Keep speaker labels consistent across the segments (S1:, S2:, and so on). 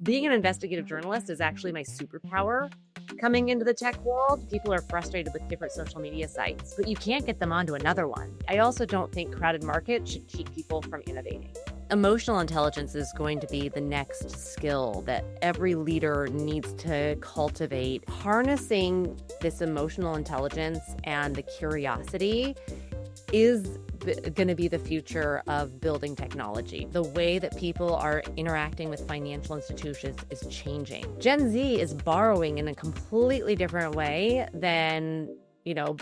S1: Being an investigative journalist is actually my superpower. Coming into the tech world, people are frustrated with different social media sites, but you can't get them onto another one. I also don't think crowded markets should keep people from innovating. Emotional intelligence is going to be the next skill that every leader needs to cultivate. Harnessing this emotional intelligence and the curiosity is going to be the future of building technology. The way that people are interacting with financial institutions is changing. Gen Z is borrowing in a completely different way than,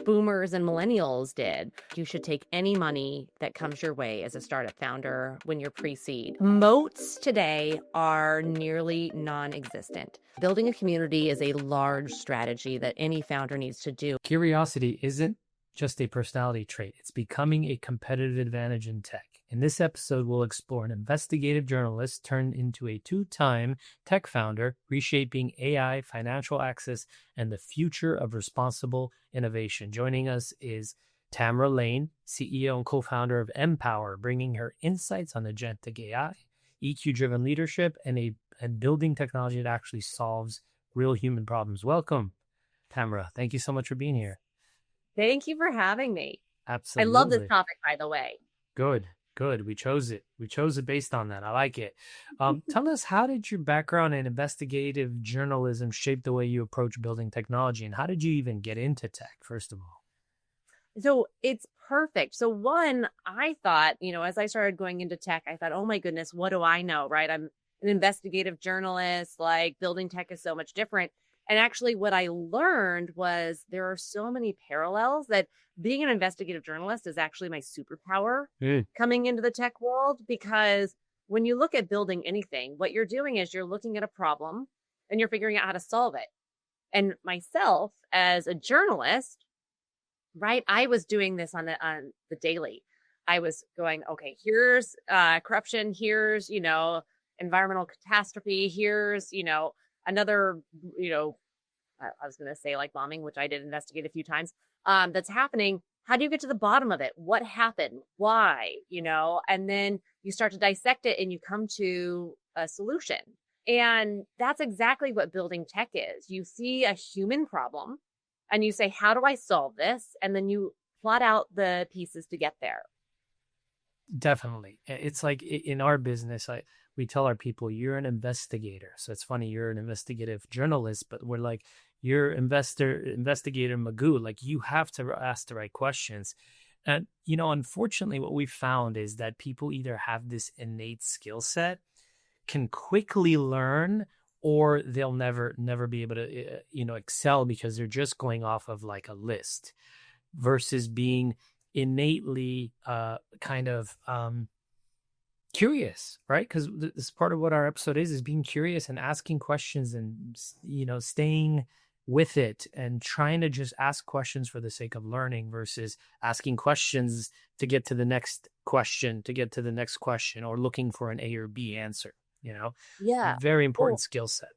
S1: boomers and millennials did. You should take any money that comes your way as a startup founder when you're pre-seed. Moats today are nearly non-existent. Building a community is a large strategy that any founder needs to do.
S2: Curiosity isn't just a personality trait. It's becoming a competitive advantage in tech. In this episode, we'll explore an investigative journalist turned into a two-time tech founder, reshaping AI, financial access, and the future of responsible innovation. Joining us is Tamara Laine, CEO and co-founder of MPWR, bringing her insights on agentic AI, EQ-driven leadership, and building technology that actually solves real human problems. Welcome, Tamara. Thank you so much for being here.
S1: Thank you for having me.
S2: Absolutely.
S1: I love this topic, by the way.
S2: Good. We chose it. We chose it based on that. I like it. Tell us, how did your background in investigative journalism shape the way you approach building technology? And how did you even get into tech, first of all?
S1: So it's perfect. So one, I thought, as I started going into tech, I thought, oh my goodness, what do I know, right? I'm an investigative journalist, like building tech is so much different. And actually what I learned was there are so many parallels that being an investigative journalist is actually my superpower coming into the tech world, because when you look at building anything, what you're doing is you're looking at a problem and you're figuring out how to solve it. And myself as a journalist, right, I was doing this on the daily. I was going, okay, here's corruption, here's, environmental catastrophe, here's, another, I was going to say like bombing, which I did investigate a few times, that's happening. How do you get to the bottom of it? What happened? Why? And then you start to dissect it and you come to a solution. And that's exactly what building tech is. You see a human problem and you say, how do I solve this? And then you plot out the pieces to get there.
S2: Definitely. It's like in our business, we tell our people, you're an investigator. So it's funny, you're an investigative journalist, but we're like, you're investigator Magoo. Like, you have to ask the right questions. And, unfortunately, what we found is that people either have this innate skill set, can quickly learn, or they'll never be able to, excel because they're just going off of like a list versus being innately curious, right? Because this is part of what our episode is being curious and asking questions and, staying with it and trying to just ask questions for the sake of learning versus asking questions to get to the next question, or looking for an A or B answer,
S1: Yeah.
S2: Very important skill set.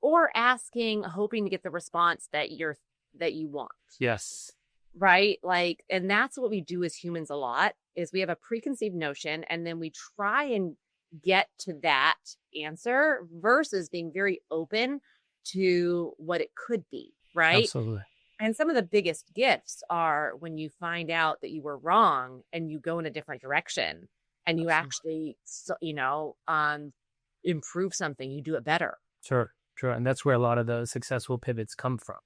S1: Or asking, hoping to get the response that you want.
S2: Yes.
S1: Right? Like, and that's what we do as humans a lot, is we have a preconceived notion and then we try and get to that answer versus being very open to what it could be. Right?
S2: Absolutely.
S1: And some of the biggest gifts are when you find out that you were wrong and you go in a different direction and you actually, improve something, you do it better.
S2: Sure. And that's where a lot of the successful pivots come from.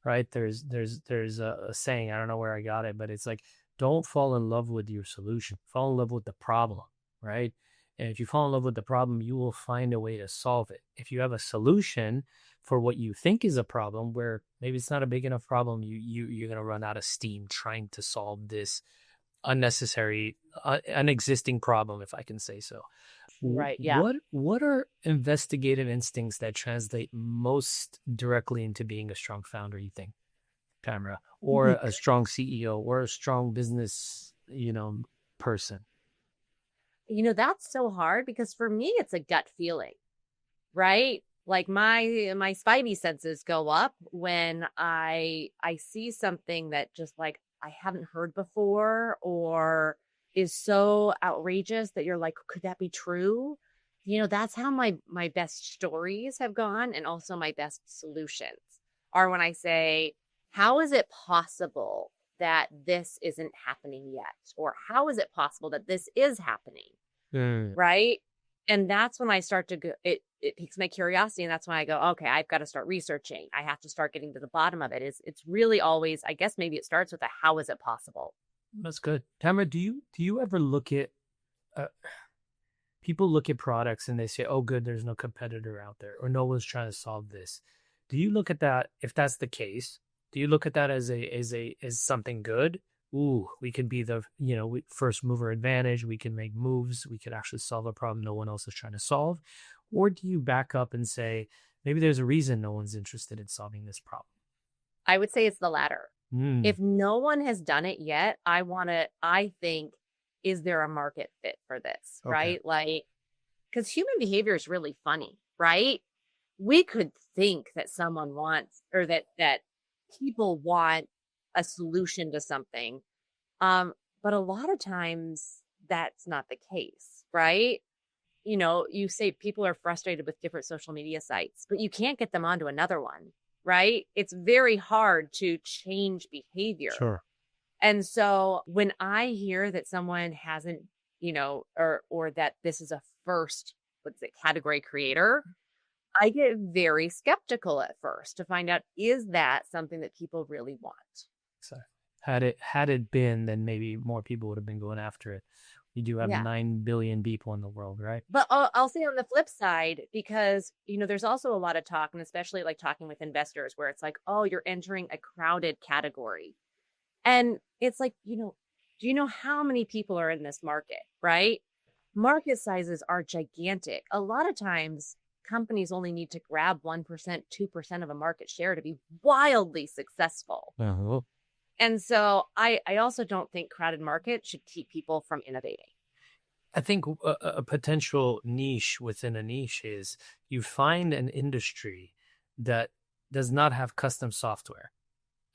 S2: Right. There's a saying, I don't know where I got it, but it's like, don't fall in love with your solution, fall in love with the problem. Right. And if you fall in love with the problem, you will find a way to solve it. If you have a solution for what you think is a problem, where maybe it's not a big enough problem, you're going to run out of steam trying to solve this unnecessary, unexisting problem, if I can say so.
S1: Right. Yeah.
S2: What are investigative instincts that translate most directly into being a strong founder, you think, Tamara, or a strong CEO, or a strong business, person?
S1: That's so hard because for me, it's a gut feeling, right? Like my spidey senses go up when I see something that just like I haven't heard before, or is so outrageous that you're like, could that be true? That's how my best stories have gone, and also my best solutions are when I say, how is it possible that this isn't happening yet? Or how is it possible that this is happening?
S2: Mm.
S1: Right. And that's when I start to go, it piques my curiosity. And that's when I go, okay, I've got to start researching. I have to start getting to the bottom of it. It's really always, I guess maybe it starts with a how is it possible?
S2: That's good. Tamara, do you ever look at uh, people look at products and they say, "Oh, good, there's no competitor out there, or no one's trying to solve this." Do you look at that if that's the case? Do you look at that as something good? Ooh, we could be the first mover advantage. We can make moves. We could actually solve a problem no one else is trying to solve. Or do you back up and say maybe there's a reason no one's interested in solving this problem?
S1: I would say it's the latter.
S2: Mm,
S1: If no one has done it yet, I think, is there a market fit for this?
S2: okay,
S1: Right. Like, because human behavior is really funny, right? We could think that someone wants, or that people want a solution to something. But a lot of times that's not the case, right? You say people are frustrated with different social media sites, but you can't get them onto another one, right? It's very hard to change behavior.
S2: sure.
S1: And so when I hear that someone hasn't, or that this is a first, what's it, category creator, I get very skeptical at first to find out, is that something that people really want?
S2: So had it been, then maybe more people would have been going after it. You do have
S1: Yeah.
S2: 9 billion people in the world, right?
S1: But I'll say on the flip side, because, there's also a lot of talk, and especially like talking with investors where it's like, oh, you're entering a crowded category. And it's like, do you know how many people are in this market, right? Market sizes are gigantic. A lot of times companies only need to grab 1%, 2% of a market share to be wildly successful.
S2: Uh-huh.
S1: And so I also don't think crowded market should keep people from innovating.
S2: I think a potential niche within a niche is you find an industry that does not have custom software.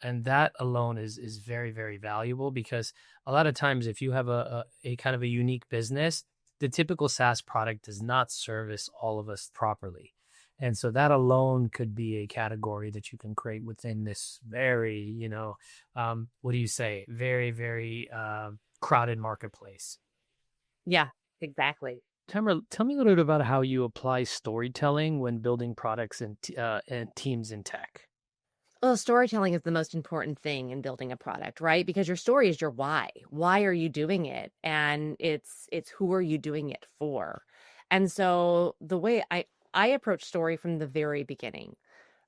S2: And that alone is very, very valuable, because a lot of times if you have a kind of a unique business, the typical SaaS product does not service all of us properly. And so that alone could be a category that you can create within this very, what do you say, very, very crowded marketplace.
S1: Yeah, exactly.
S2: Tamara, tell me a little bit about how you apply storytelling when building products and teams in tech.
S1: Well, storytelling is the most important thing in building a product, right? Because your story is your why. Why are you doing it? And it's who are you doing it for? And so the way I approach story from the very beginning,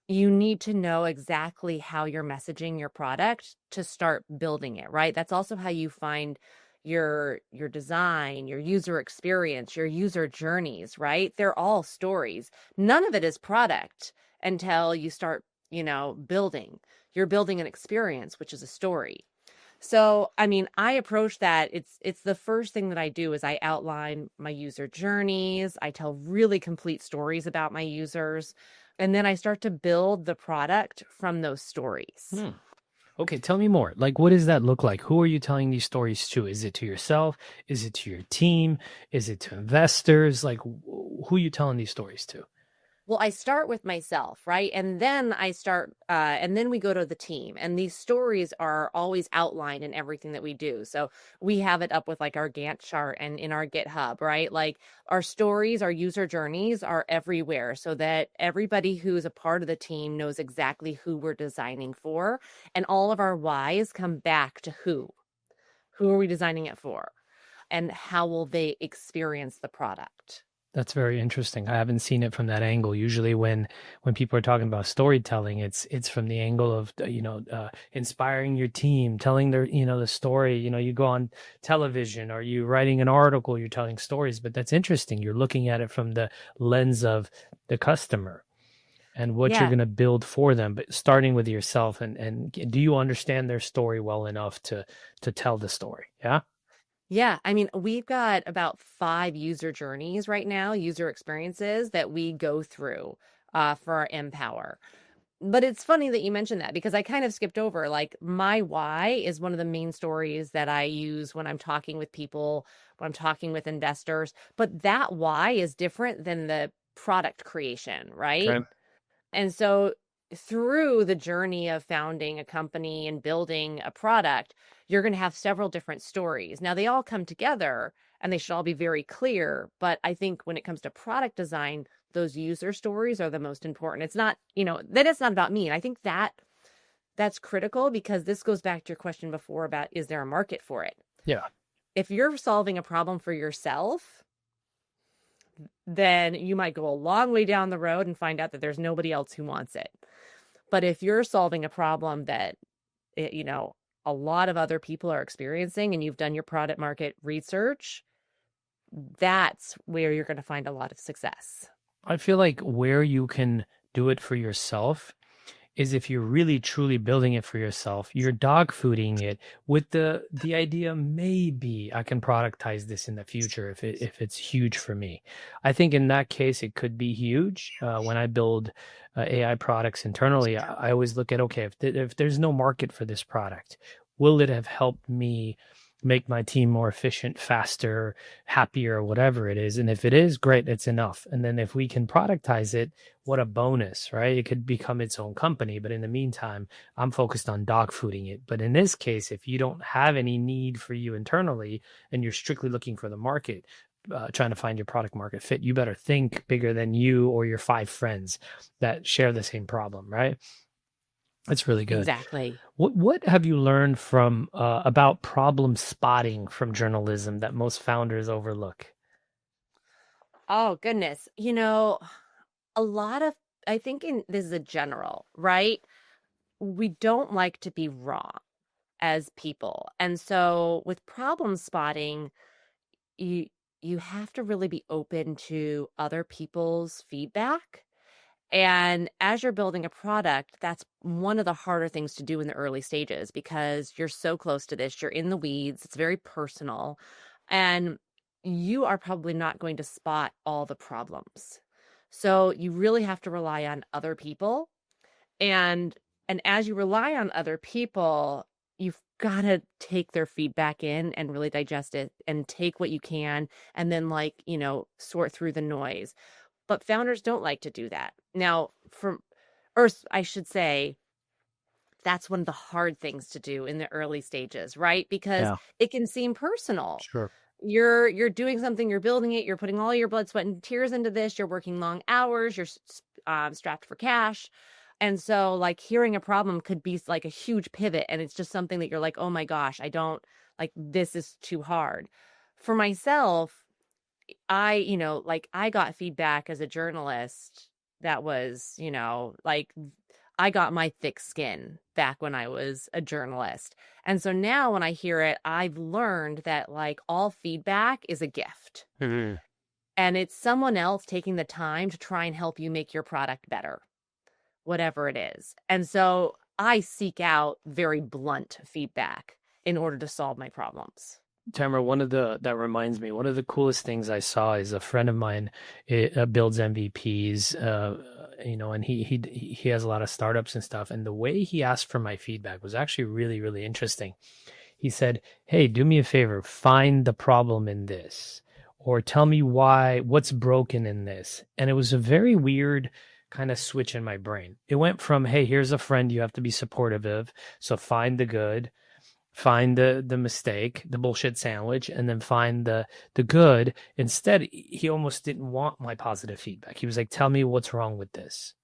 S1: you need to know exactly how you're messaging your product to start building it, right? That's also how you find your design, your user experience, your user journeys, right? They're all stories. None of it is product until you start, building. You're building an experience, which is a story. So, I mean, I approach that. It's the first thing that I do is I outline my user journeys. I tell really complete stories about my users, and then I start to build the product from those stories.
S2: Hmm. Okay, tell me more. Like, what does that look like? Who are you telling these stories to? Is it to yourself? Is it to your team? Is it to investors? Like, who are you telling these stories to?
S1: Well, I start with myself, right? And then and then we go to the team. And these stories are always outlined in everything that we do. So we have it up with like our Gantt chart and in our GitHub, right? Like our stories, our user journeys are everywhere so that everybody who's a part of the team knows exactly who we're designing for. And all of our whys come back to who. Who are we designing it for? And how will they experience the product?
S2: That's very interesting. I haven't seen it from that angle. Usually, when people are talking about storytelling, it's from the angle of inspiring your team, telling the story. You go on television, or you writing an article, you're telling stories. But that's interesting. You're looking at it from the lens of the customer and what you're
S1: Yeah.
S2: going to build for them. But starting with yourself, and do you understand their story well enough to tell the story? Yeah.
S1: Yeah, I mean, we've got about 5 user journeys right now, user experiences that we go through for our Empower. But it's funny that you mentioned that because I kind of skipped over like my why is one of the main stories that I use when I'm talking with people, when I'm talking with investors. But that why is different than the product creation, right?
S2: Okay.
S1: And so through the journey of founding a company and building a product, you're going to have several different stories. Now, they all come together and they should all be very clear. But I think when it comes to product design, those user stories are the most important. It's not, that it's not about me. And I think that's critical because this goes back to your question before about is there a market for it?
S2: Yeah.
S1: If you're solving a problem for yourself, then you might go a long way down the road and find out that there's nobody else who wants it. But if you're solving a problem that, a lot of other people are experiencing and you've done your product market research, that's where you're going to find a lot of success.
S2: I feel like where you can do it for yourself is if you're really truly building it for yourself, you're dog fooding it with the idea maybe I can productize this in the future if it's huge for me. I think in that case it could be huge. When I build AI products internally, I always look at okay, if there's no market for this product, will it have helped me make my team more efficient, faster, happier, whatever it is? And if it is, great, it's enough. And then if we can productize it, what a bonus, right? It could become its own company. But in the meantime, I'm focused on dog fooding it. But in this case, if you don't have any need for you internally and you're strictly looking for the market, trying to find your product market fit, you better think bigger than you or your 5 friends that share the same problem, right? That's really good.
S1: Exactly.
S2: What have you learned from about problem spotting from journalism that most founders overlook?
S1: Oh, goodness. A lot of, I think this is a general, right? We don't like to be wrong as people. And so with problem spotting, you have to really be open to other people's feedback. And as you're building a product, that's one of the harder things to do in the early stages because you're so close to this. You're in the weeds. It's very personal. And you are probably not going to spot all the problems. So you really have to rely on other people. And as you rely on other people, you've got to take their feedback in and really digest it and take what you can and then sort through the noise. But founders don't like to do that. Now, or I should say, that's one of the hard things to do in the early stages, right? Because
S2: Yeah,
S1: it can seem personal.
S2: sure.
S1: You're doing something, you're building it, you're putting all your blood, sweat, and tears into this. You're working long hours, you're strapped for cash. And so hearing a problem could be like a huge pivot. And it's just something that you're like, oh my gosh, I don't this is too hard. For myself, I got feedback as a journalist that was, I got my thick skin back when I was a journalist. And so now when I hear it, I've learned that all feedback is a gift.
S2: Mhm.
S1: And it's someone else taking the time to try and help you make your product better, whatever it is. And so I seek out very blunt feedback in order to solve my problems.
S2: Tamara, that reminds me, one of the coolest things I saw is a friend of mine builds MVPs, and he has a lot of startups and stuff. And the way he asked for my feedback was actually really, really interesting. He said, "Hey, do me a favor, find the problem in this, or tell me what's broken in this." And it was a very weird kind of switch in my brain. It went from, "Hey, here's a friend you have to be supportive of, so find the good." Find the mistake, the bullshit sandwich, and then find the good. Instead, he almost didn't want my positive feedback. He was like, "Tell me what's wrong with this."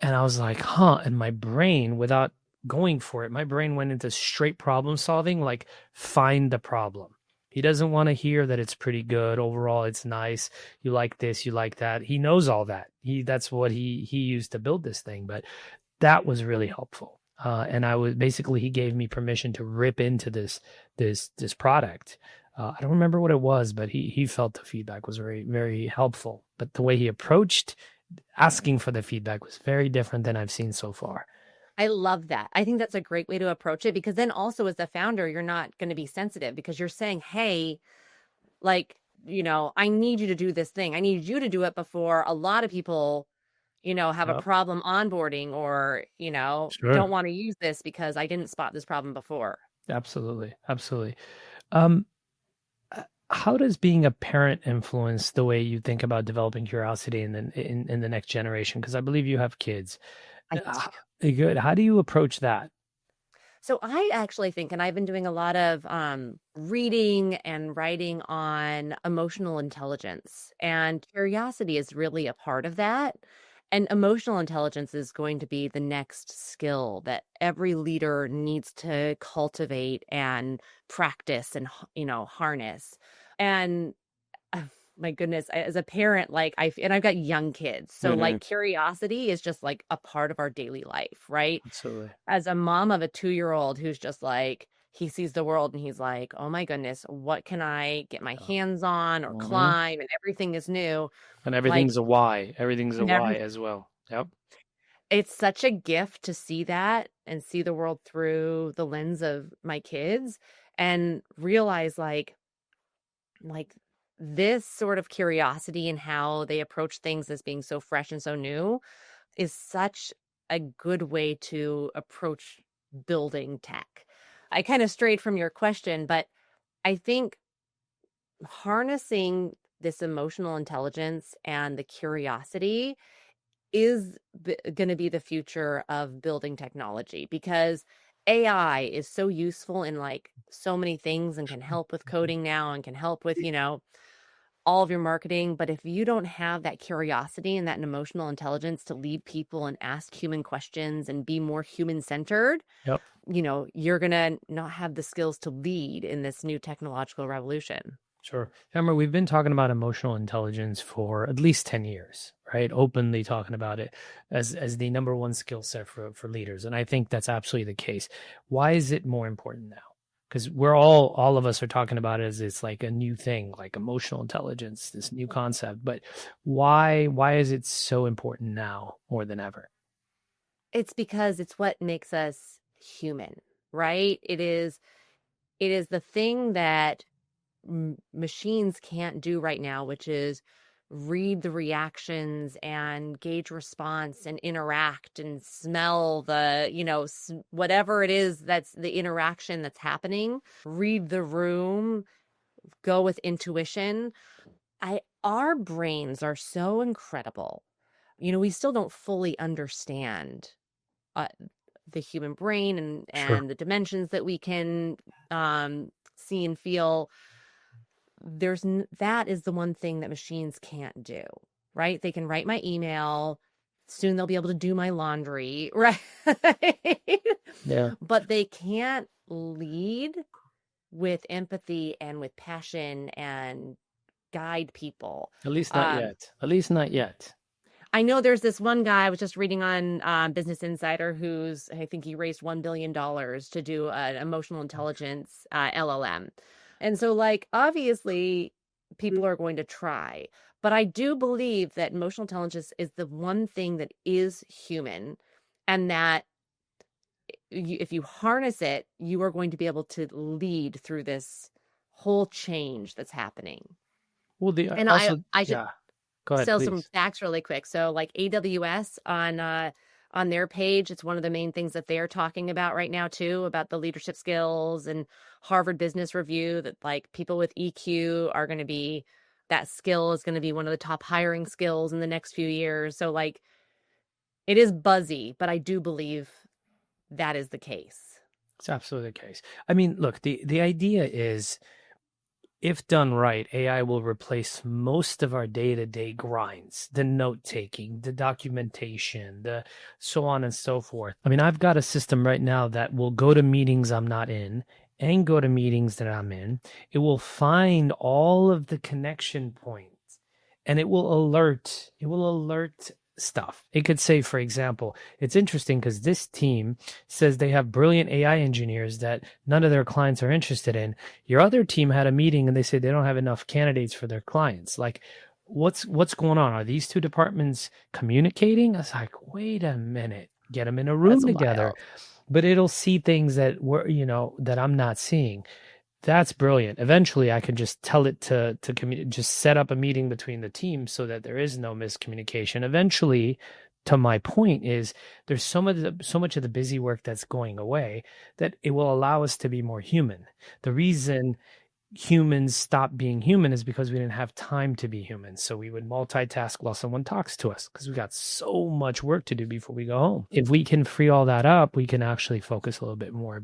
S2: And I was like, huh. And my brain, without going for it, my brain went into straight problem solving, like find the problem. He doesn't want to hear that it's pretty good. Overall, it's nice. You like this, you like that. He knows all that. That's what he used to build this thing. But that was really helpful. And he gave me permission to rip into this product. I don't remember what it was, but he felt the feedback was very, very helpful. But the way he approached asking for the feedback was very different than I've seen so far.
S1: I love that. I think that's a great way to approach it because then also as the founder, you're not going to be sensitive because you're saying, hey, I need you to do this thing. I need you to do it before a lot of people have a
S2: Yep.
S1: problem onboarding or, don't
S2: Sure.
S1: want to use this because I didn't spot this problem before.
S2: Absolutely. Absolutely. Um, how does being a parent influence the way you think about developing curiosity in the next generation? Because I believe you have kids.
S1: I
S2: Uh,
S1: do.
S2: Good. How do you approach that?
S1: So I actually think, and I've been doing a lot of reading and writing on emotional intelligence, and curiosity is really a part of that. And emotional intelligence is going to be the next skill that every leader needs to cultivate and practice and, harness. And oh, my goodness, as a parent, like and I've got young kids. So
S3: Mhm.
S1: like curiosity is just like a part of our daily life, right?
S2: Absolutely.
S1: As a mom of a 2-year-old who's just like, he sees the world and he's like, oh my goodness, what can I get my
S2: Yeah.
S1: hands on or
S3: Mhm.
S1: climb? And everything is new.
S2: And
S1: Like,
S2: everything's a why. Everything's a
S1: and
S2: why
S1: every,
S2: as well. Yep.
S1: it's such a gift to see that and see the world through the lens of my kids and realize like this sort of curiosity and how they approach things as being so fresh and so new is such a good way to approach building tech. I kind of strayed from your question, but I think harnessing this emotional intelligence and the curiosity is going to be the future of building technology because AI is so useful in like so many things and can help with coding now and can help with, all of your marketing. But if you don't have that curiosity and that emotional intelligence to lead people and ask human questions and be more human centered,
S2: Yep.
S1: you're going to not have the skills to lead in this new technological revolution.
S2: Sure. Remember, we've been talking about emotional intelligence for at least 10 years, right? Openly talking about it as the number one skill set for leaders. And I think that's absolutely the case. Why is it more important now? Because we're all of us are talking about it as it's like a new thing, like emotional intelligence, this new concept. But why is it so important now more than ever?
S1: It's because it's what makes us human, right? It is the thing that machines can't do right now, which is read the reactions and gauge response and interact and smell the, whatever it is that's the interaction that's happening, read the room, go with intuition. Our brains are so incredible. We still don't fully understand uh, the human brain and
S2: Sure.
S1: the dimensions that we can see and feel. That is the one thing that machines can't do, right? They can write my email. Soon they'll be able to do my laundry, right?
S2: Yeah.
S1: But they can't lead with empathy and with passion and guide people.
S2: At least not
S1: Um,
S2: yet. At least not yet.
S1: I know there's this one guy I was just reading on Business Insider I think he raised $1 billion to do an emotional intelligence LLM. And so, like, obviously, people are going to try. But I do believe that emotional intelligence is the one thing that is human and that if you harness it, you are going to be able to lead through this whole change that's happening.
S2: Well, the
S1: And
S2: also,
S1: I should
S2: yeah. Go ahead,
S1: so some
S2: please.
S1: facts really quick. So like AWS on their page, it's one of the main things that they're talking about right now too, about the leadership skills, and Harvard Business Review that like people with EQ are going to be that skill is going to be one of the top hiring skills in the next few years. So like it is buzzy, but I do believe that is the case.
S2: It's absolutely the case. I mean, look, the idea is if done right, AI will replace most of our day-to-day grinds, the note-taking, the documentation, the so on and so forth. I mean, I've got a system right now that will go to meetings I'm not in and go to meetings that I'm in. It will find all of the connection points and it will alert stuff. It could say, for example, it's interesting because this team says they have brilliant AI engineers that none of their clients are interested in. Your other team had a meeting and they said they don't have enough candidates for their clients. Like, what's going on? Are these two departments communicating? I was like, wait a minute, get them in a room
S1: That's
S2: together.
S1: wild.
S2: But it'll see things that that I'm not seeing. That's brilliant. Eventually, I can just tell it to just set up a meeting between the teams so that there is no miscommunication. Eventually, to my point is there's so much of the busy work that's going away that it will allow us to be more human. The reason humans stop being human is because we didn't have time to be human. So we would multitask while someone talks to us because we got so much work to do before we go home. If we can free all that up, we can actually focus a little bit more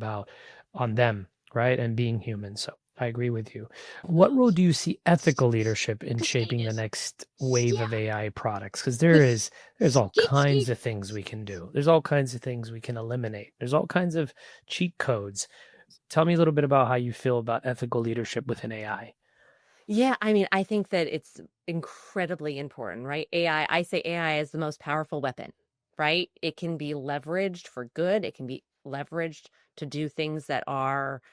S2: on them, right? And being human. So I agree with you. What role do you see ethical leadership in shaping the next wave of AI products? Because there's all kinds of things we can do. There's all kinds of things we can eliminate. There's all kinds of cheat codes. Tell me a little bit about how you feel about ethical leadership within AI.
S1: Yeah, I mean, I think that it's incredibly important, right? I say AI is the most powerful weapon, right? It can be leveraged for good. It can be leveraged to do things that are,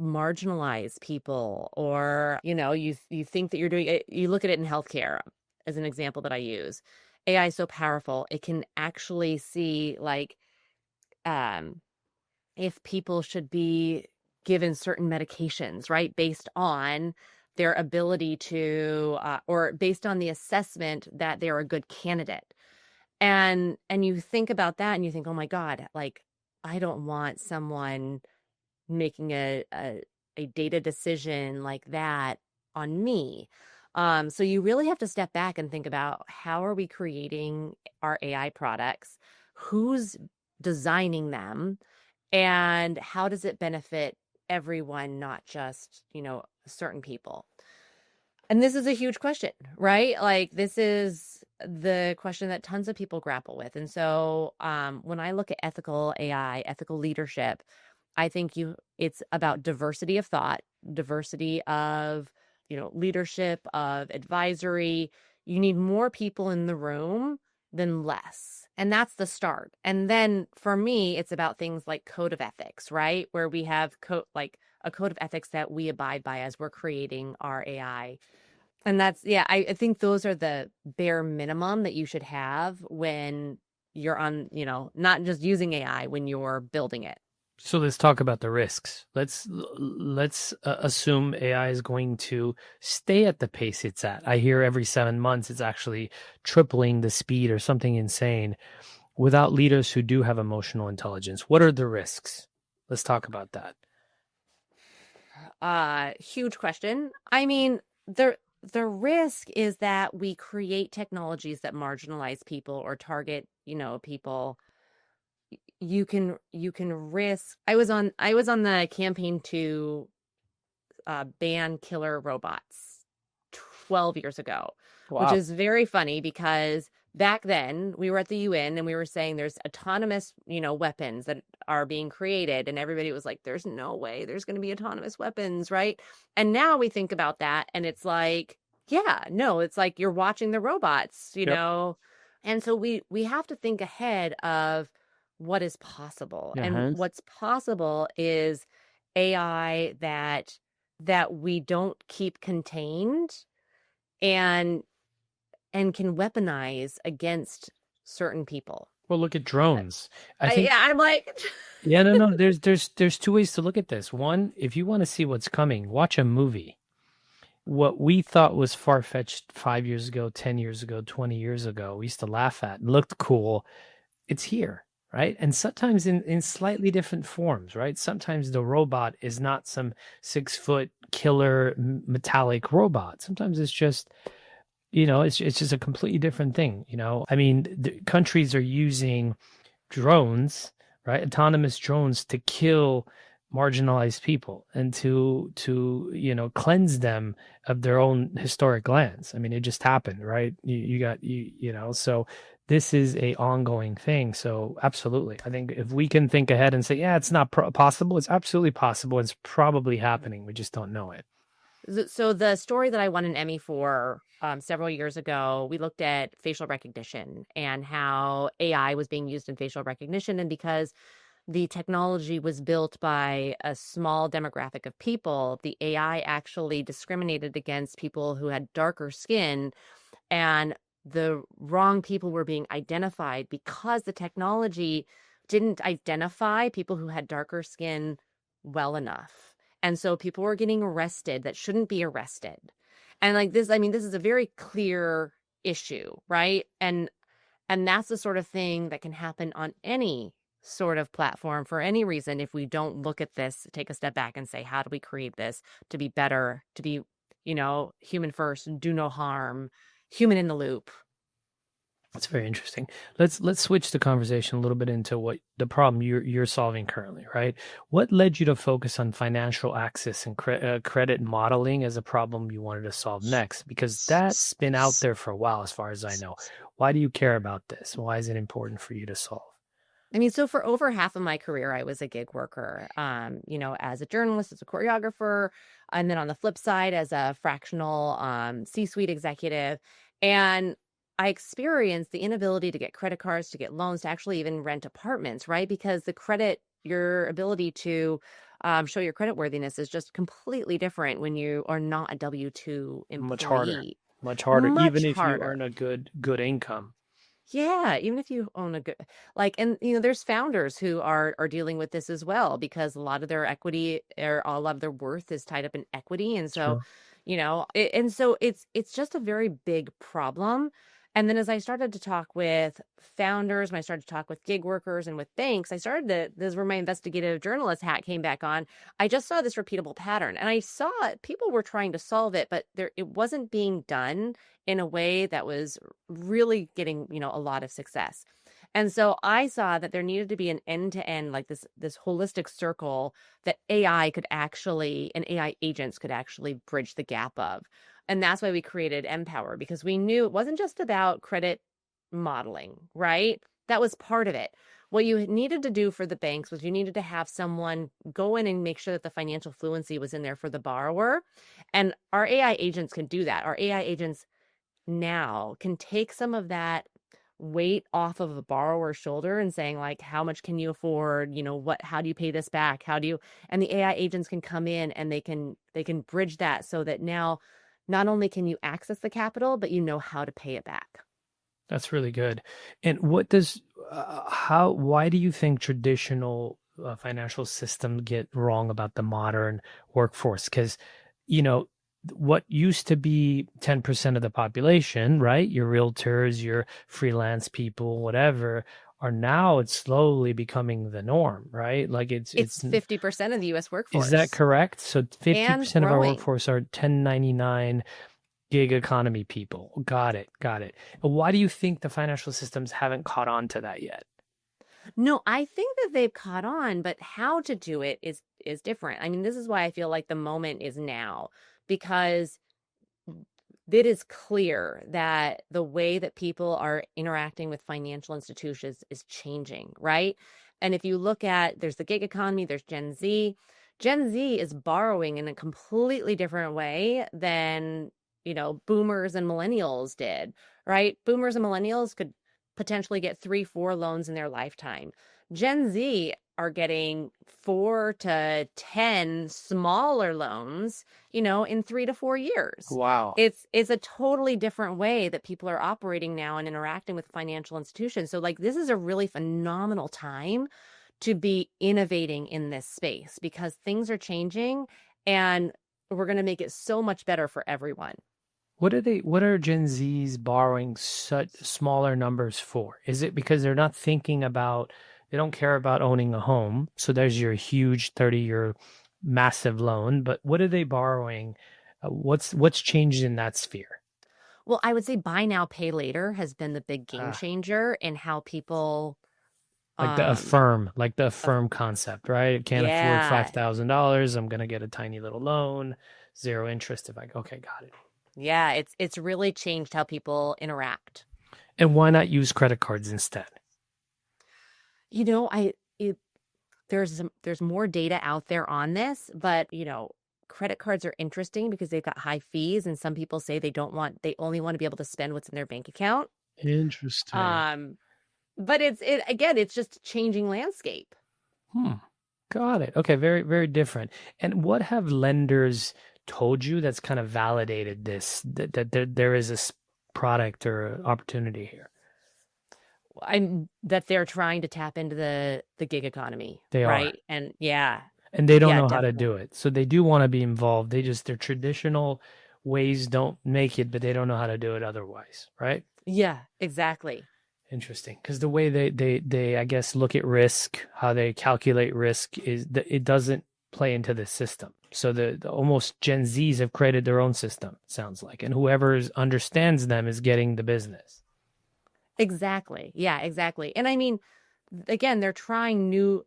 S1: marginalize people, or, you think that you're doing it. You look at it in healthcare as an example that I use. AI is so powerful. It can actually see if people should be given certain medications, right? Based on their ability to, or based on the assessment that they're a good candidate. And you think about that and you think, oh my God, I don't want someone making a data decision like that on me. So you really have to step back and think about, how are we creating our AI products? Who's designing them? And how does it benefit everyone, not just, certain people? And this is a huge question, right? This is the question that tons of people grapple with. And so when I look at ethical AI, ethical leadership, I think it's about diversity of thought, diversity of, leadership, of advisory. You need more people in the room than less. And that's the start. And then for me, it's about things like code of ethics, right? Where we have a code of ethics that we abide by as we're creating our AI. And I think those are the bare minimum that you should have when you're on, not just using AI, when you're building it.
S2: So let's talk about the risks. Let's assume AI is going to stay at the pace it's at. I hear every 7 months it's actually tripling the speed or something insane without leaders who do have emotional intelligence. What are the risks? Let's talk about that.
S1: Huge question. I mean, the risk is that we create technologies that marginalize people or target, people. You can risk. I was on the campaign to ban killer robots 12 years ago,
S2: Wow.
S1: which is very funny because back then we were at the UN and we were saying there's autonomous, weapons that are being created, and everybody was like, there's no way there's going to be autonomous weapons, right? And now we think about that and it's like, yeah, no, it's like you're watching the robots,
S2: Yep.
S1: And so we have to think ahead of what is possible. And what's possible is AI that we don't keep contained and can weaponize against certain people.
S2: Well, look at drones. I think
S1: I'm like,
S2: yeah, no. There's two ways to look at this. One, if you want to see what's coming, watch a movie. What we thought was far-fetched 5 years ago, 10 years ago, 20 years ago, we used to laugh at, looked cool. It's here. Right. And sometimes in slightly different forms, right? Sometimes the robot is not some 6-foot killer metallic robot. Sometimes it's just, it's just a completely different thing. I mean, the countries are using drones, right? Autonomous drones to kill marginalized people and to cleanse them of their own historic lands. I mean, it just happened, right? So this is a ongoing thing. So absolutely, I think if we can think ahead and say, yeah, it's not possible, it's absolutely possible. It's probably happening. We just don't know it.
S1: So the story that I won an Emmy for several years ago, we looked at facial recognition and how AI was being used in facial recognition. And because the technology was built by a small demographic of people, the AI actually discriminated against people who had darker skin, and the wrong people were being identified because the technology didn't identify people who had darker skin well enough. And so people were getting arrested that shouldn't be arrested. And this is a very clear issue, right? And that's the sort of thing that can happen on any sort of platform for any reason if we don't look at this, take a step back and say, how do we create this to be better, to be, human first, do no harm, human in the loop.
S2: That's very interesting. Let's switch the conversation a little bit into what the problem you're solving currently, right? What led you to focus on financial access and credit modeling as a problem you wanted to solve next? Because that's been out there for a while, as far as I know. Why do you care about this? Why is it important for you to solve?
S1: I mean, so for over half of my career, I was a gig worker, as a journalist, as a choreographer, and then on the flip side, as a fractional C-suite executive. And I experienced the inability to get credit cards, to get loans, to actually even rent apartments, right? Because your ability to show your credit worthiness is just completely different when you are not a W-2 employee.
S2: Much harder, even if
S1: harder.
S2: you earn a good income.
S1: Yeah, even if you own a good, and there's founders who are dealing with this as well, because a lot of their equity or a lot of their worth is tied up in equity. And so,
S2: Sure.
S1: it's just a very big problem. And then as I started to talk with founders, when I started to talk with gig workers and with banks, this is where my investigative journalist hat came back on. I just saw this repeatable pattern, and I saw people were trying to solve it, but it wasn't being done in a way that was really getting, a lot of success. And so I saw that there needed to be an end-to-end, like this holistic circle that AI agents could actually bridge the gap of. And that's why we created MPWR, because we knew it wasn't just about credit modeling, right? That was part of it. What you needed to do for the banks was you needed to have someone go in and make sure that the financial fluency was in there for the borrower. And our AI agents can do that. Our AI agents now can take some of that weight off of a borrower's shoulder and saying, like, how much can you afford? How do you pay this back? And the AI agents can come in and they can bridge that so that now not only can you access the capital, but you know how to pay it back.
S2: That's really good. And why do you think traditional financial systems get wrong about the modern workforce? Because, what used to be 10% of the population, right? Your realtors, your freelance people, whatever, it's slowly becoming the norm, right? Like it's
S1: 50% of the U.S. workforce.
S2: Is that correct? So 50% of our workforce are 1099 gig economy people. Got it. Why do you think the financial systems haven't caught on to that yet?
S1: No, I think that they've caught on, but how to do it is different. I mean, this is why I feel like the moment is now, because it is clear that the way that people are interacting with financial institutions is changing, right? And if you look at, there's the gig economy, there's Gen Z. Gen Z is borrowing in a completely different way than, boomers and millennials did, right? Boomers and millennials could potentially get 3-4 loans in their lifetime. Gen Z are getting 4 to 10 smaller loans, in 3 to 4 years.
S2: Wow.
S1: It's a totally different way that people are operating now and interacting with financial institutions. So this is a really phenomenal time to be innovating in this space, because things are changing and we're going to make it so much better for everyone.
S2: What are Gen Zs borrowing such smaller numbers for? Is it because they're not thinking about, they don't care about owning a home? So there's your huge 30-year massive loan, but what are they borrowing? What's changed in that sphere?
S1: Well, I would say buy now, pay later has been the big game changer in how people
S2: like the affirm concept, right? Can't afford $5,000. I'm gonna get a tiny little loan, 0 interest. Okay, got it.
S1: Yeah, it's really changed how people interact.
S2: And why not use credit cards instead?
S1: There's more data out there on this, but credit cards are interesting because they've got high fees, and some people say they only want to be able to spend what's in their bank account.
S2: Interesting.
S1: But it's just a changing landscape.
S2: Got it. Okay, very, very different. And what have lenders told you that's kind of validated this, that there is this product or opportunity here?
S1: That they're trying to tap into the gig economy.
S2: They
S1: right?
S2: are.
S1: And
S2: and they don't know
S1: definitely
S2: how to do it. So they do want to be involved. They're traditional ways don't make it, but they don't know how to do it otherwise, right?
S1: Yeah, exactly.
S2: Interesting, because the way they I guess look at risk, how they calculate risk is that it doesn't play into the system. So the almost Gen Zs have created their own system, sounds like, and whoever understands them is getting the business.
S1: Exactly. Yeah, exactly. And I mean, again, they are trying new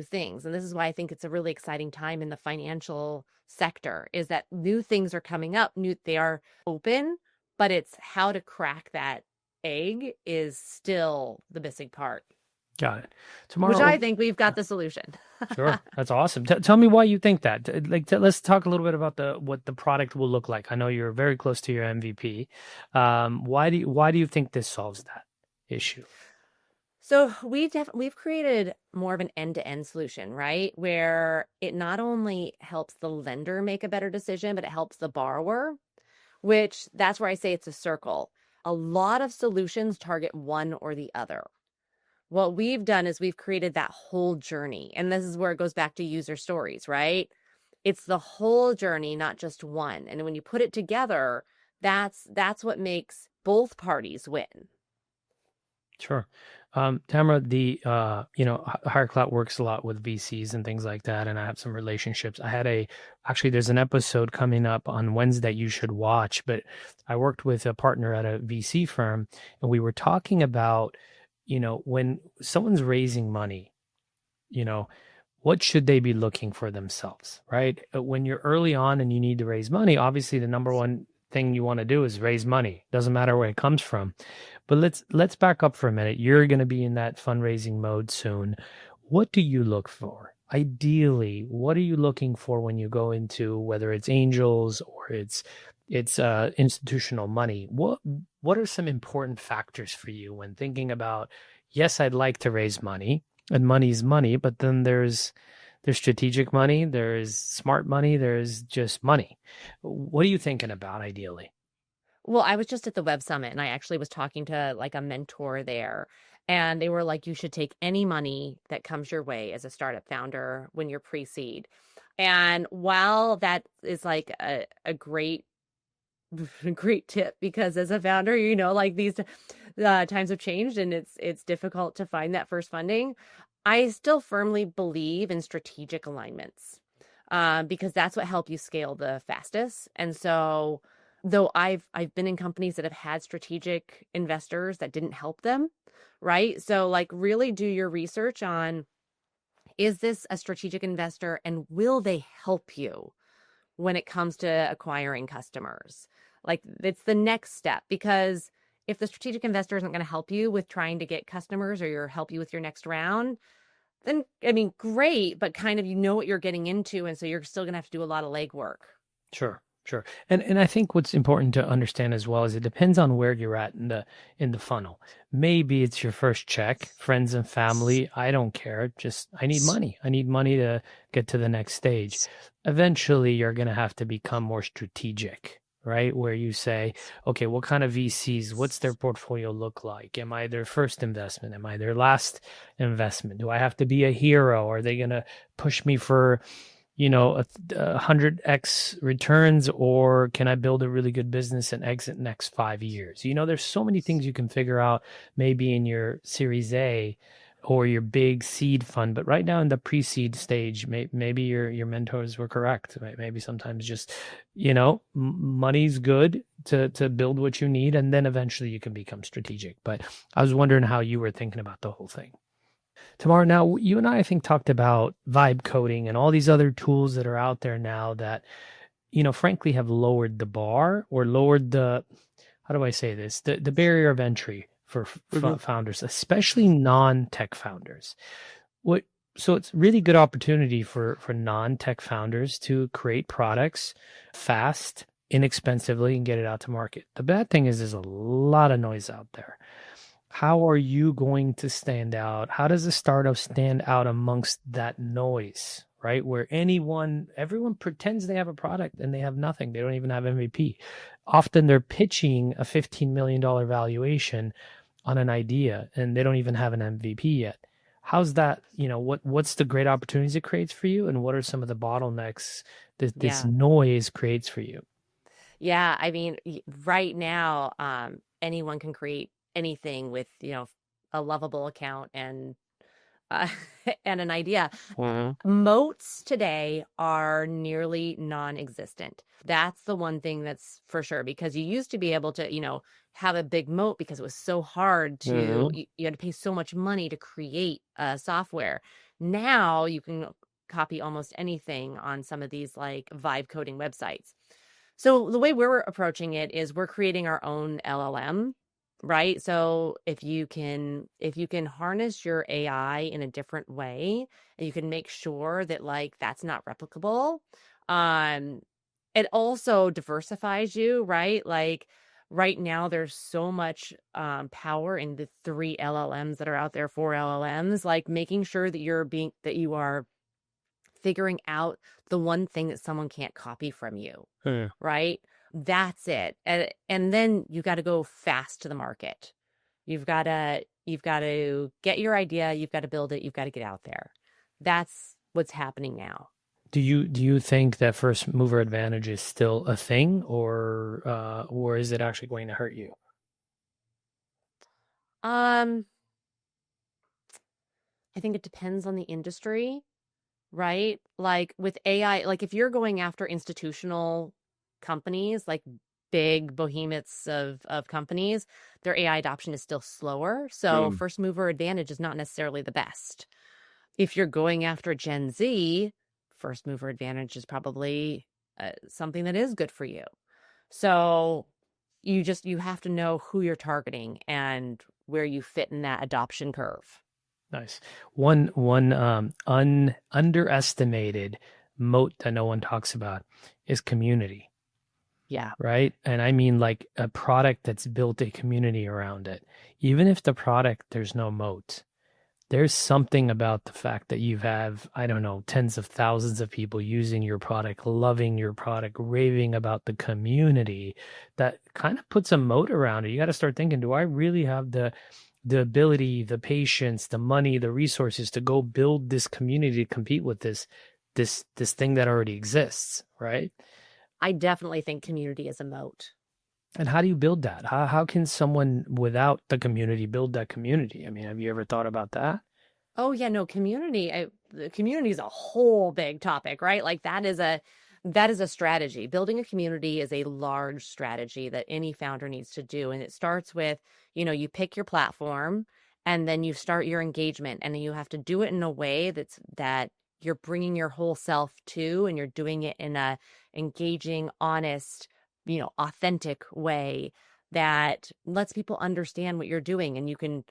S1: things. And this is why I think it's a really exciting time in the financial sector is that new things are coming up. They are open, but it's how to crack that egg is still the missing part,
S2: Got it.
S1: which I
S2: Tomorrow,
S1: think we've got the solution.
S2: sure, that's awesome. Tell me why you think that. Let's talk a little bit about what the product will look like. I know you're very close to your MVP. Why do you think this solves that issue?
S1: So we've created more of an end-to-end solution, right? Where it not only helps the lender make a better decision, but it helps the borrower, which that's where I say it's a circle. A lot of solutions target one or the other. What we've done is we've created that whole journey. And this is where it goes back to user stories, right? It's the whole journey, not just one. And when you put it together, that's what makes both parties win.
S2: Sure. Tamara, HireClout works a lot with VCs and things like that, and I have some relationships. Actually, there's an episode coming up on Wednesday you should watch, but I worked with a partner at a VC firm, and we were talking about, when someone's raising money, what should they be looking for themselves, right? When you're early on and you need to raise money, obviously the number one thing you want to do is raise money. Doesn't matter where it comes from. But let's back up for a minute. You're going to be in that fundraising mode soon. What do you look for? Ideally, what are you looking for when you go into whether it's angels or it's institutional money? What are some important factors for you when thinking about, yes, I'd like to raise money, and money's money, but then there's strategic money, there's smart money, there's just money. What are you thinking about ideally?
S1: Well, I was just at the Web Summit and I actually was talking to like a mentor there. And they were like, you should take any money that comes your way as a startup founder when you're pre-seed. And while that is like a great, great tip, because as a founder, like these times have changed and it's difficult to find that first funding. I still firmly believe in strategic alignments because that's what helps you scale the fastest. And so, though I've been in companies that have had strategic investors that didn't help them, right? So like really do your research on, is this a strategic investor and will they help you when it comes to acquiring customers? Like it's the next step, because if the strategic investor isn't going to help you with trying to get customers or help you with your next round, then I mean, great, but kind of what you're getting into, and so you're still going to have to do a lot of legwork.
S2: Sure. Sure. And I think what's important to understand as well is it depends on where you're at in the funnel. Maybe it's your first check, friends and family. I don't care. Just I need money. I need money to get to the next stage. Eventually you're going to have to become more strategic, right? Where you say, okay, what kind of VCs, what's their portfolio look like? Am I their first investment? Am I their last investment? Do I have to be a hero? Are they going to push me for 100x returns, or can I build a really good business and exit next 5 years? There's so many things you can figure out maybe in your Series A or your big seed fund. But right now in the pre-seed stage, maybe your mentors were correct. Maybe sometimes just, money's good to build what you need, and then eventually you can become strategic. But I was wondering how you were thinking about the whole thing. Tamara, now you and I think, talked about vibe coding and all these other tools that are out there now that, frankly have lowered the bar or lowered how do I say this? The barrier of entry for founders, especially non-tech founders. So it's really good opportunity for non-tech founders to create products fast, inexpensively, and get it out to market. The bad thing is there's a lot of noise out there. How are you going to stand out? How does a startup stand out amongst that noise, right? Where everyone pretends they have a product and they have nothing. They don't even have MVP. Often they're pitching a $15 million valuation on an idea and they don't even have an MVP yet. How's that? What's the great opportunities it creates for you? And what are some of the bottlenecks that this noise creates for you?
S1: Yeah, I mean, right now, anyone can create anything with, a lovable account and uh, and an idea.
S2: Mhm.
S1: Moats today are nearly non-existent. That's the one thing that's for sure, because you used to be able to, have a big moat because it was so hard to,
S2: Mhm.
S1: you had to pay so much money to create software. Now you can copy almost anything on some of these like vibe coding websites. So the way we're approaching it is we're creating our own LLM, right? So if you can harness your AI in a different way, and you can make sure that like that's not replicable, um it also diversifies you, right? Like right now there's so much power in the 3 LLMs that are out there, 4 LLMs, like making sure that you are figuring out the one thing that someone can't copy from you,
S2: Hmm.
S1: right? That's it. And then you got to go fast to the market. You've got to get your idea, you've got to build it, you've got to get out there. That's what's happening now.
S2: Do you think that first mover advantage is still a thing, or is it actually going to hurt you?
S1: Um I think it depends on the industry, right? Like with AI, like if you're going after institutional companies, like big behemoths of companies, their AI adoption is still slower. So
S2: Mm.
S1: first mover advantage is not necessarily the best. If you're going after Gen Z, first mover advantage is probably something that is good for you. So you have to know who you're targeting and where you fit in that adoption curve.
S2: Nice. One underestimated moat that no one talks about is community,
S1: Yeah.
S2: right? And I mean like a product that's built a community around it. Even if the product there's no moat, there's something about the fact that you have, I don't know, tens of thousands of people using your product, loving your product, raving about the community that kind of puts a moat around it. You got to start thinking, do I really have the ability, the patience, the money, the resources to go build this community to compete with this thing that already exists, right?
S1: I definitely think community is a moat.
S2: And how do you build that? How can someone without the community build that community? I mean, have you ever thought about that?
S1: Oh yeah, no, the community is a whole big topic, right? Like that is a strategy. Building a community is a large strategy that any founder needs to do. And it starts with, you pick your platform and then you start your engagement, and then you have to do it in a way that you're bringing your whole self to, and you're doing it in a engaging, honest, authentic way that lets people understand what you're doing. And you can,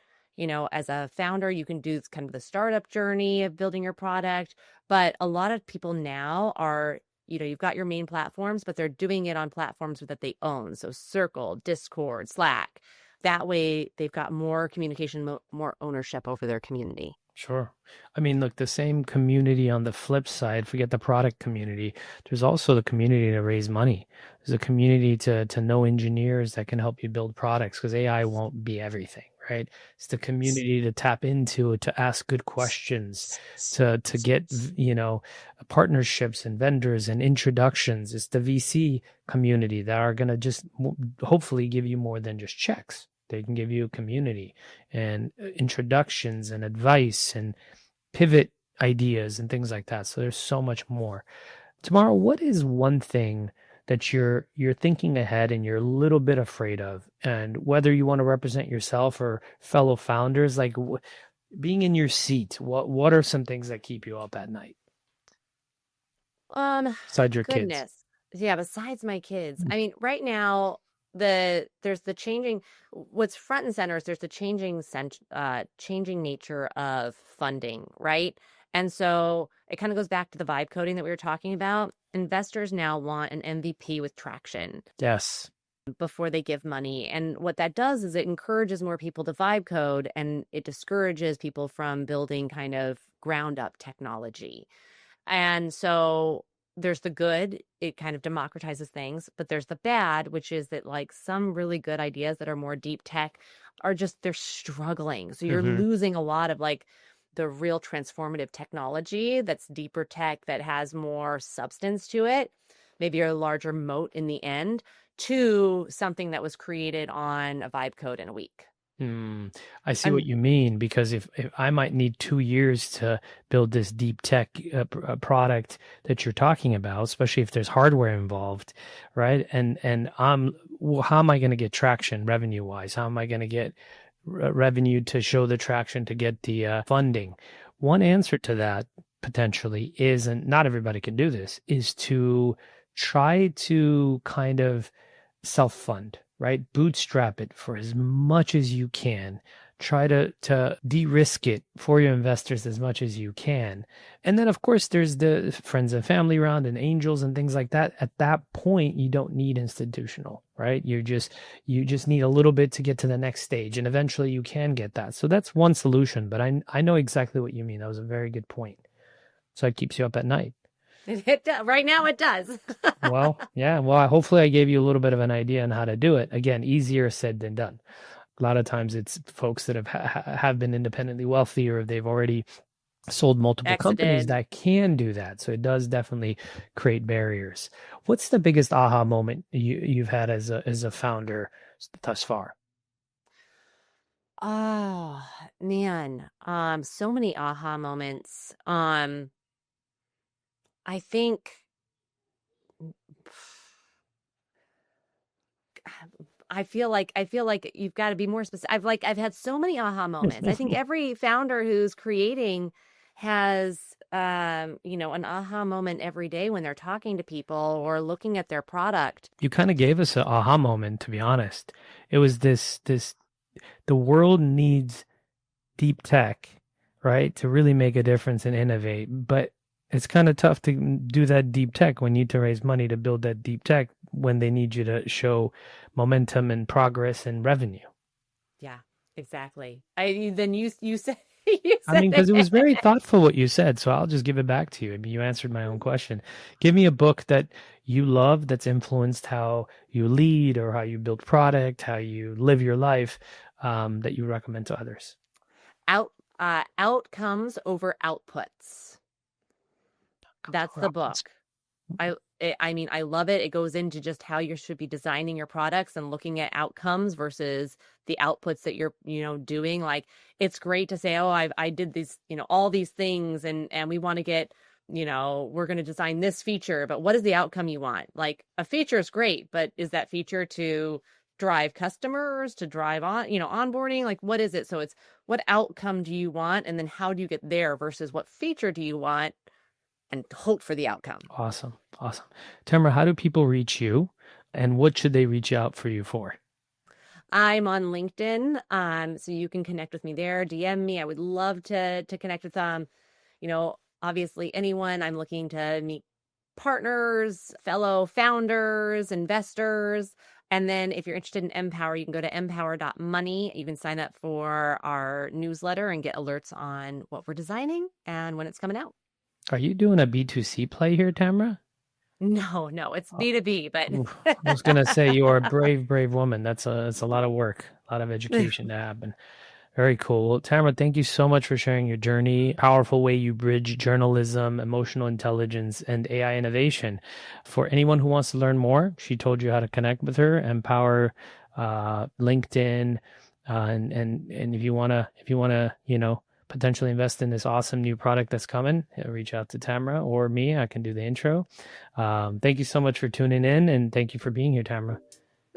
S1: as a founder, you can do kind of the startup journey of building your product. But a lot of people now are, you've got your main platforms, but they're doing it on platforms that they own. So Circle, Discord, Slack. That way they've got more communication, more ownership over their community.
S2: Sure. I mean, look, the same community on the flip side, forget the product community. There's also the community to raise money. There's a community to know engineers that can help you build products because AI won't be everything, right? It's the community to tap into, to ask good questions, to get, partnerships and vendors and introductions. It's the VC community that are going to just hopefully give you more than just checks. They can give you a community and introductions and advice and pivot ideas and things like that. So there's so much more. Tamara, what is one thing that you're thinking ahead and you're a little bit afraid of? And whether you want to represent yourself or fellow founders, like being in your seat, what are some things that keep you up at night
S1: Um,
S2: besides your kids?
S1: Goodness. Yeah, besides my kids. I mean, right now there's the changing what's front and center is there's the changing nature of funding, right? And so it kind of goes back to the vibe coding that we were talking about. Investors now want an MVP with traction
S2: Yes.
S1: before they give money. And what that does is it encourages more people to vibe code, and it discourages people from building kind of ground up technology. And so there's the good, it kind of democratizes things, but there's the bad, which is that like some really good ideas that are more deep tech they're struggling. So you're
S2: Hmm.
S1: losing a lot of like the real transformative technology that's deeper tech that has more substance to it maybe a larger moat in the end, to something that was created on a vibe code in a week.
S2: I see what
S1: I'm
S2: you mean, because if I might need 2 years to build this deep tech product that you're talking about, especially if there's hardware involved, right? And how am I going to get traction revenue wise? How am I going to get revenue to show the traction to get the funding? One answer to that potentially is, and not everybody can do this, is to try to kind of self-fund, right? Bootstrap it for as much as you can. Try to de-risk it for your investors as much as you can. And then, of course, there's the friends and family round and angels and things like that. At that point, you don't need institutional, right? You just need a little bit to get to the next stage, and eventually you can get that. So that's one solution, but I know exactly what you mean. That was a very good point. So it keeps you up at night.
S1: Right now it does.
S2: Well, yeah. Well, hopefully I gave you a little bit of an idea on how to do it. Again, easier said than done. A lot of times it's folks that have been independently wealthy, or they've already sold multiple companies that can do that. So it does definitely create barriers. What's the biggest aha moment you've had as a founder thus far?
S1: Oh man, so many aha moments. I think I feel like you've got to be more specific. I've had so many aha moments. I think every founder who's creating has an aha moment every day when they're talking to people or looking at their product.
S2: You kind of gave us an aha moment, to be honest. It was this the world needs deep tech, right, to really make a difference and innovate. But it's kind of tough to do that deep tech when you need to raise money to build that deep tech when they need you to show momentum and progress and revenue.
S1: Yeah, exactly. You said
S2: I mean, because it was very thoughtful what you said, so I'll just give it back to you. I mean, you answered my own question. Give me a book that you love that's influenced how you lead or how you build product, how you live your life, that you recommend to others.
S1: Outcomes over outputs. That's the book. I mean, I love it. It goes into just how you should be designing your products and looking at outcomes versus the outputs that you're, doing. Like, it's great to say, oh, I did these, all these things and we want to get, we're going to design this feature, but what is the outcome you want? Like, a feature is great, but is that feature to drive customers, to drive on, onboarding? Like, what is it? So it's, what outcome do you want? And then how do you get there versus what feature do you want? And hope for the outcome.
S2: Awesome. Tamara, how do people reach you, and what should they reach out for you for?
S1: I'm on LinkedIn, so you can connect with me there. DM me. I would love to connect with them. Obviously anyone. I'm looking to meet partners, fellow founders, investors. And then if you're interested in Empower, you can go to empower.money. You can sign up for our newsletter and get alerts on what we're designing and when it's coming out.
S2: Are you doing a B2C play here, Tamara?
S1: No, it's B2B, but
S2: I was going to say, you are a brave woman. That's a lot of work, a lot of education to happen. Very cool. Well, Tamara, thank you so much for sharing your journey. Powerful way you bridge journalism, emotional intelligence, and AI innovation. For anyone who wants to learn more, she told you how to connect with her, Empower, LinkedIn, and if you wanna, potentially invest in this awesome new product that's coming, reach out to Tamara or me. I can do the intro. Thank you so much for tuning in, and thank you for being here, Tamara.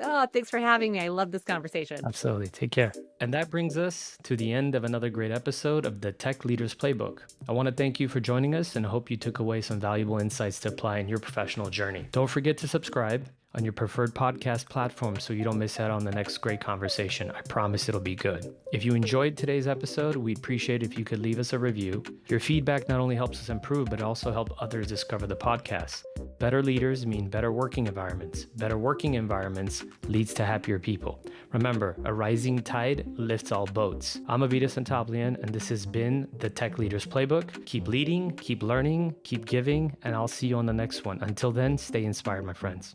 S1: Oh, thanks for having me. I love this conversation.
S2: Absolutely. Take care. And that brings us to the end of another great episode of the Tech Leaders Playbook. I want to thank you for joining us, and I hope you took away some valuable insights to apply in your professional journey. Don't forget to subscribe on your preferred podcast platform so you don't miss out on the next great conversation. I promise it'll be good. If you enjoyed today's episode, we'd appreciate if you could leave us a review. Your feedback not only helps us improve, but also help others discover the podcast. Better leaders mean better working environments. Better working environments leads to happier people. Remember, a rising tide lifts all boats. I'm Avetis Antaplyan, and this has been the Tech Leaders Playbook. Keep leading, keep learning, keep giving, and I'll see you on the next one. Until then, stay inspired, my friends.